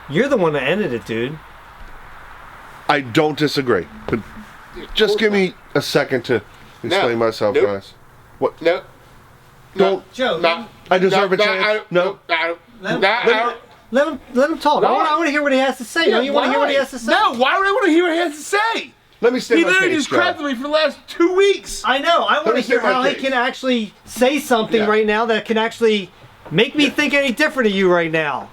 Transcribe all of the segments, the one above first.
You're the one that ended it, dude. I don't disagree, but just give me a second to explain myself, guys. What? No. Don't. Joe, I deserve a chance. No. let him talk. I want to hear what he has to say. Don't you want to hear what he has to say? No, why would I want to hear what he has to say? Let me state He my literally case, just crapped on me for the last 2 weeks. I know. I want to hear how he can actually say something right now that can actually make me think any different of you right now.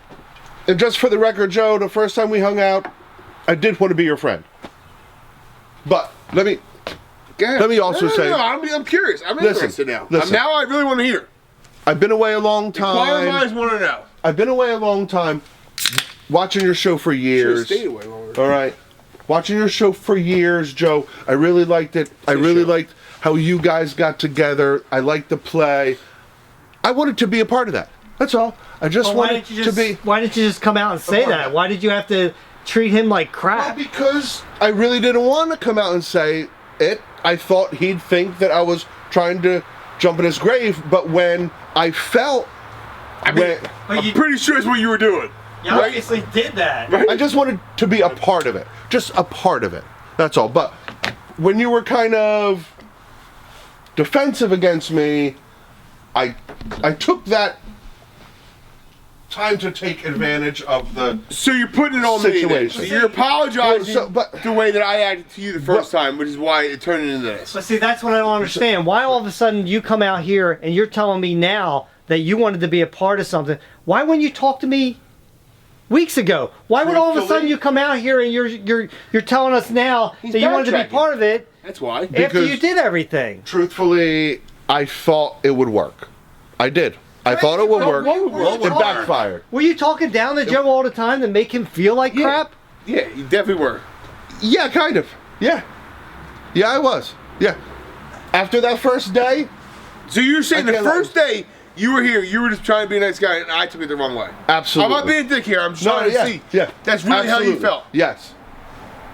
And just for the record, Joe, the first time we hung out, I did want to be your friend. But let me also say... No, I'm curious. I'm interested now. Now I really want to hear. I've been away a long time. Inquiring minds want to know. I've been away a long time, watching your show for years. Should have stayed away longer. All right. Watching your show for years, Joe. I really liked it. I really liked how you guys got together. I liked the play. I wanted to be a part of that. That's all. I just wanted to be... Why didn't you just come out and say that? Why did you have to treat him like crap? Well, because I really didn't want to come out and say it. I thought he'd think that I was trying to jump in his grave, but when I felt... I'm pretty sure it's what you were doing. You obviously did that. Right? I just wanted to be a part of it. Just a part of it. That's all. But when you were kind of defensive against me, I took that time to take advantage of the So you're putting it on situation. me. So you're apologizing the way that I acted to you the first time, which is why it turned into this. But see, that's what I don't understand. Why all of a sudden you come out here and you're telling me now that you wanted to be a part of something? Why wouldn't you talk to me weeks ago? Why would all of a sudden you come out here and you're telling us now that you wanted to be part of it? That's why. After you did everything. Truthfully, I thought it would work. I did. I thought it would work. It backfired. Were you talking down to Joe all the time to make him feel like crap? Yeah, you definitely were. Yeah, kind of. Yeah. Yeah, I was. Yeah. After that first day. So you're saying the first day you were here, you were just trying to be a nice guy, and I took it the wrong way. Absolutely. I'm not being a dick here. I'm just trying to see. Yeah. That's really how you felt. Yes.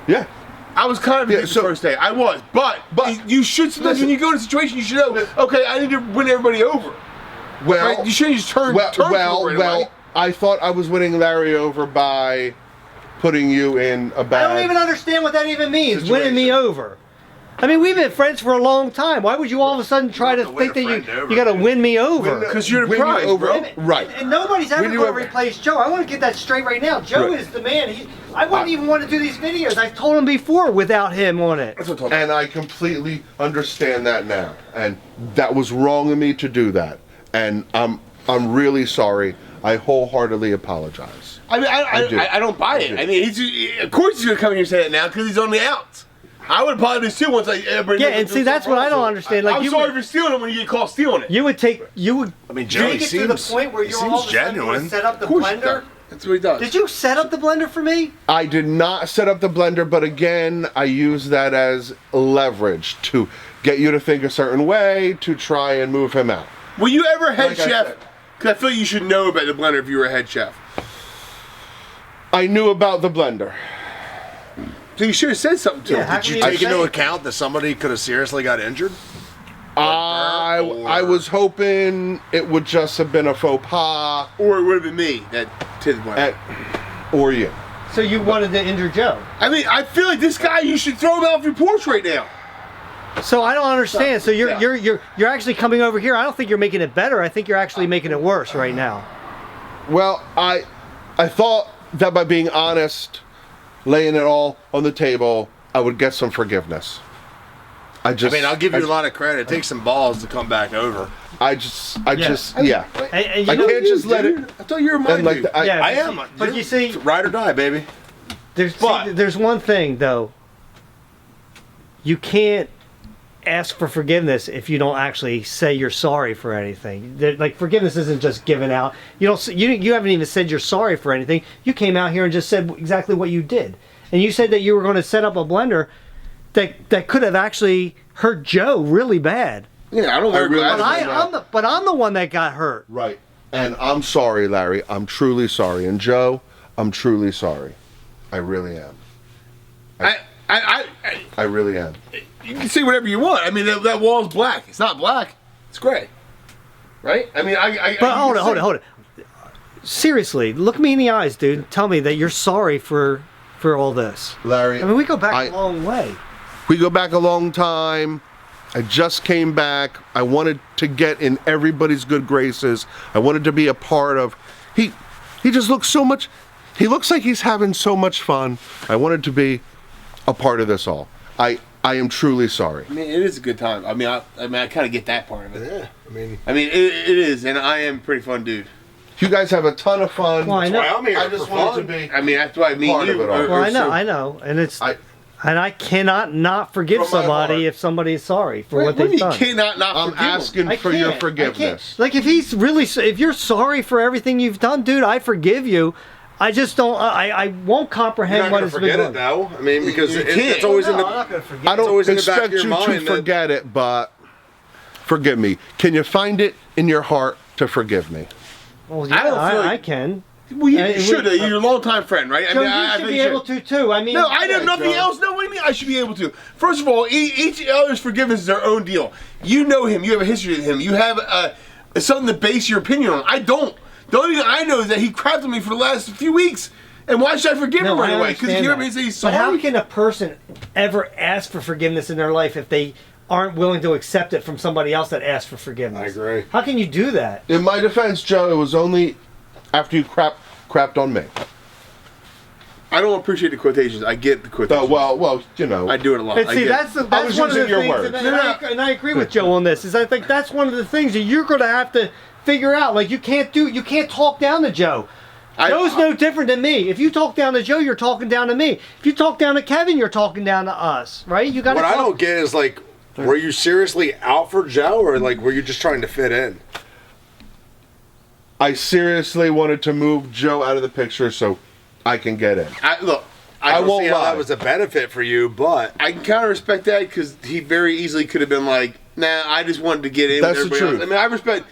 Yeah. I was kind of a dick the first day. I was. But you should, sometimes when you go to a situation, you should know, okay, I need to win everybody over. Well, right? You shouldn't just turn well, I thought I was winning Larry over by putting you in a bad... I don't even understand what that even means, winning me over. I mean, we've been friends for a long time. Why would you all of a sudden try to think that you got to win me over? Because you're the prize, bro. Right. And nobody's ever going to replace Joe. I want to get that straight right now. Joe is the man. I wouldn't even want to do these videos. I've told him before without him on it. And I completely understand that now. And that was wrong of me to do that. And I'm really sorry. I wholeheartedly apologize. I mean, I don't buy it. I mean, of course he's going to come here and say that now because he's on the outs. I would apologize too once everybody. Yeah, and see, that's what I don't understand. Like, I'm sorry for stealing it when you get caught stealing it. You would. I mean, Joey take it to the point where you're all of a sudden going to set up the blender. That's what he does. Did you set up the blender for me? I did not set up the blender, but again, I use that as leverage to get you to think a certain way to try and move him out. Were you ever head chef? Because I feel like you should know about the blender if you were a head chef. I knew about the blender. So you should have said something to him. Did you take into account that somebody could have seriously got injured? I was hoping it would just have been a faux pas. Or it would have been me that did the blender. Or you. So you wanted to injure Joe? I mean, I feel like this guy, you should throw him out of your porch right now. So I don't understand. So you're actually coming over here. I don't think you're making it better. I think you're actually making it worse right now. Well, I thought that by being honest, laying it all on the table, I would get some forgiveness. I mean, I'll give you a lot of credit. It takes some balls to come back over. I can't just let it. I thought you were my dude. I am. But you see, ride or die, baby. There's one thing though. You can't ask for forgiveness if you don't actually say you're sorry for anything. Like, forgiveness isn't just given out. You haven't even said you're sorry for anything. You came out here and just said exactly what you did, and you said that you were going to set up a blender that could have actually hurt Joe really bad. Yeah, I don't know. But I'm the one that got hurt. Right. And I'm sorry, Larry. I'm truly sorry. And Joe, I'm truly sorry. I really am. I really am. You can say whatever you want. I mean, that wall's black. It's not black. It's gray. Right? I mean, But hold it. seriously, look me in the eyes, dude. And tell me that you're sorry for all this. Larry, I mean, we go back a long way. We go back a long time. I just came back. I wanted to get in everybody's good graces. I wanted to be a part of. He just looks so much. He looks like he's having so much fun. I wanted to be a part of this all. I am truly sorry. I mean, it is a good time. I mean, I kind of get that part of it. Yeah, I mean, it is, and I am a pretty fun dude. You guys have a ton of fun. Well, I know. I'm here I just for wanted fun. to be. I mean, that's why I mean Part of you. it all. Well, I know, and it's. And I cannot not forgive From my somebody heart. if somebody is sorry for what do they've you done. cannot not I'm forgive him? asking I for your can't. forgiveness. Like if you're sorry for everything you've done, dude, I forgive you. I just don't. I won't You're comprehend not what gonna has been forget going. it though. I mean, because You it's can't. always in I'm the. not gonna forget. I don't always in the back expect of your you mind to that- forget it, but forgive me. Can you find it in your heart to forgive me? Well, yeah, I don't feel like- I can. Well, you It should. would- You're a longtime friend, right? Joe, I mean, I you should think be you able to too. I mean, No, I know yeah, nothing Joe. else. No, what do you mean I should be able to? First of all, each other's forgiveness is their own deal. You know him. You have a history with him. You have something to base your opinion on. I don't. The only thing I know is that he crapped on me for the last few weeks. And why should I forgive him right away? Because you hear me and say he's sorry. But how can a person ever ask for forgiveness in their life if they aren't willing to accept it from somebody else that asked for forgiveness? I agree. How can you do that? In my defense, Joe, it was only after you crapped on me. I don't appreciate the quotations. I get the quotations. Well, you know. I do it a lot. And I see, get that's it. that's was one of the using your things, words. and I agree with Joe on this. Is I think that's one of the things that you're going to have to figure out. Like you can't talk down to Joe. Joe's no different than me. If you talk down to Joe, you're talking down to me. If you talk down to Kevin, you're talking down to us, right? You got. What I don't get is like, were you seriously out for Joe, or like were you just trying to fit in? I seriously wanted to move Joe out of the picture so I can get in. I won't see how lie. that was a benefit for you, but I can kind of respect that because he very easily could have been like, "Nah, I just wanted to get in." That's with the everybody truth. else. I mean, I respect.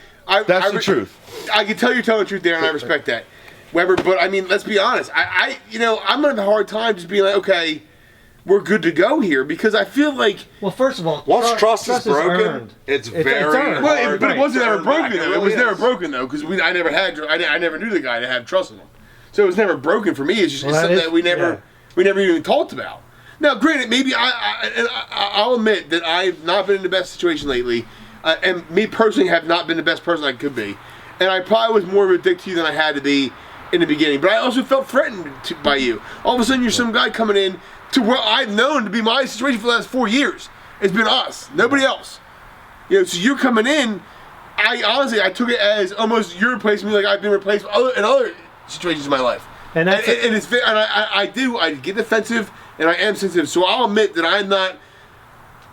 That's the truth. I can tell you're telling the truth there, and I respect that, Weber. But I mean, let's be honest. I'm gonna have a hard time just being like, "Okay, we're good to go here," because I feel like. Well, first of all, once trust is broken, earned. it's It's very earned. hard. Well, but it wasn't to ever earn broken back. though. It really was never is. broken though because I never knew the guy to have trust in him, so it was never broken for me. It's just Well, something that that we never even talked about. Now, granted, maybe I'll admit that I've not been in the best situation lately, and me personally have not been the best person I could be, and I probably was more of a dick to you than I had to be in the beginning. But I also felt threatened by you. All of a sudden, you're some guy coming in to what I've known to be my situation for the last 4 years. It's been us, nobody else. So you're coming in. I honestly took it as almost you're replacing me like I've been replaced in other situations in my life. And I get defensive and I am sensitive. So I'll admit that I'm not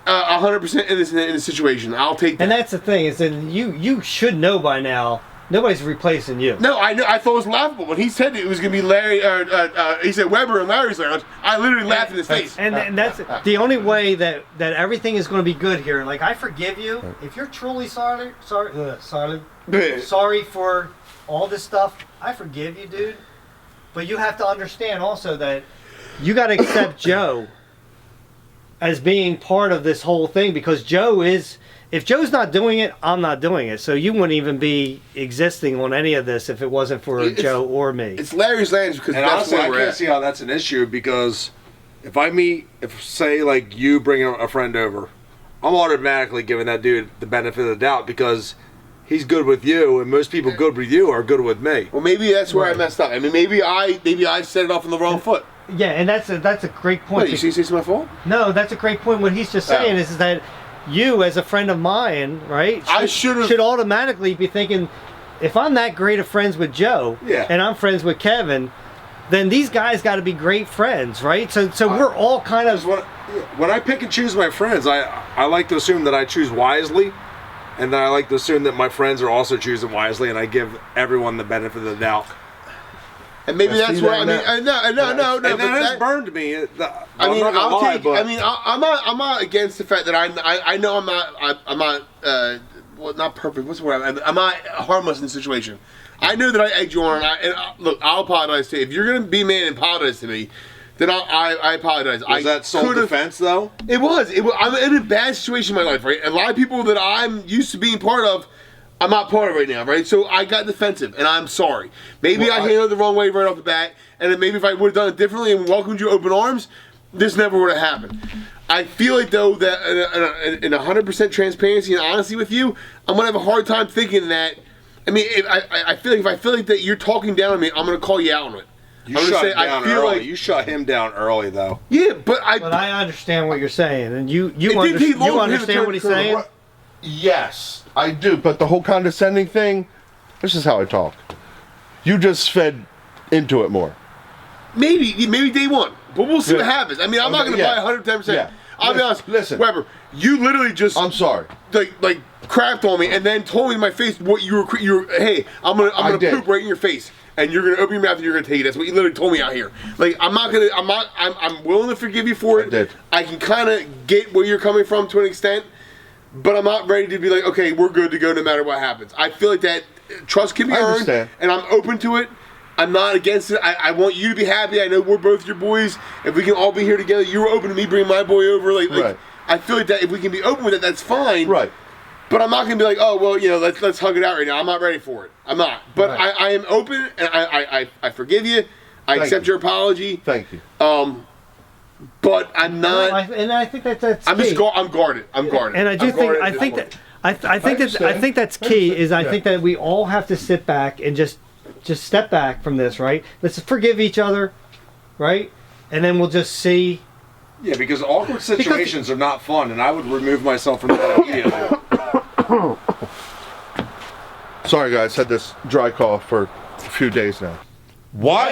100% innocent in the situation. I'll take that. And that's the thing is that you should know by now. Nobody's replacing you. No, I know. I thought it was laughable when he said it was going to be Larry. He said Weber and Larry's lounge. I literally laughed in his face. And that's the only way that everything is going to be good here. Like I forgive you if you're truly sorry for all this stuff. I forgive you, dude. But you have to understand also that you got to accept Joe as being part of this whole thing because Joe is. If Joe's not doing it, I'm not doing it. So you wouldn't even be existing on any of this if it wasn't for Joe or me. It's Larry's lounge because And that's honestly, where I we're can't at. see how that's an issue because if say like you bring a friend over, I'm automatically giving that dude the benefit of the doubt because he's good with you, and most people good with you are good with me. Well, maybe that's where I messed up. I mean, maybe I set it off on the wrong foot. Yeah, and that's a great point. What, you say it's my fault? No, that's a great point. What he's just saying is that you, as a friend of mine, right, should automatically be thinking, if I'm that great of friends with Joe, and I'm friends with Kevin, then these guys got to be great friends, right? So we're all kind of. When I pick and choose my friends, I like to assume that I choose wisely, and then I like to assume that my friends are also choosing wisely, and I give everyone the benefit of the doubt. And maybe that's what I mean. No. And that has burned me. I'm not against the fact that I know I'm not not perfect. What's the word? I'm not harmless in the situation. I know that I egged you on. Look, I'll apologize to you. If you're gonna be man and apologize to me, then I apologize. Was that self-defense though? It was. I'm in a bad situation in my life, right? A lot of people that I'm used to being part of I'm not part of it right now, right? So I got defensive, and I'm sorry. Maybe I handled it the wrong way right off the bat, and then maybe if I would have done it differently and welcomed you open arms, this never would have happened. I feel like, though, that in 100% transparency and honesty with you, I'm going to have a hard time thinking that. I mean, I feel like if I feel like that you're talking down on me, I'm going to call you out on it. You shut him down early. You shut him down early, though. Yeah, but I understand what you're saying, and you understand what he's saying? Yes, I do. But the whole condescending thing, this is how I talk. You just fed into it more. Maybe day one. But we'll see what happens. I mean, I'm not going to buy 110%. Yeah. I'll be honest. Listen, Weber, you literally just... I'm sorry. Like crapped on me and then told me in my face what you were hey, I'm gonna poop right in your face. And you're gonna open your mouth and you're gonna take it. That's what you literally told me out here. Like I'm willing to forgive you for it. I can kind of get where you're coming from to an extent, but I'm not ready to be like, okay, we're good to go no matter what happens. I feel like that trust can be earned, and I'm open to it. I'm not against it. I want you to be happy. I know we're both your boys. If we can all be here together, you were open to me bringing my boy over. Like I feel like that if we can be open with it, that's fine. Right. But I'm not gonna be like, oh well, let's hug it out right now. I'm not ready for it. I'm not. But I am open, and I forgive you. I accept your apology. Thank you. But I'm not. And I think that's. I'm guarded. I'm guarded. And I think that's key. Is I think that we all have to sit back and just step back from this. Right. Let's forgive each other. Right. And then we'll just see. Yeah, because awkward situations are not fun, and I would remove myself from that immediately. Sorry, guys. Had this dry cough for a few days now. What?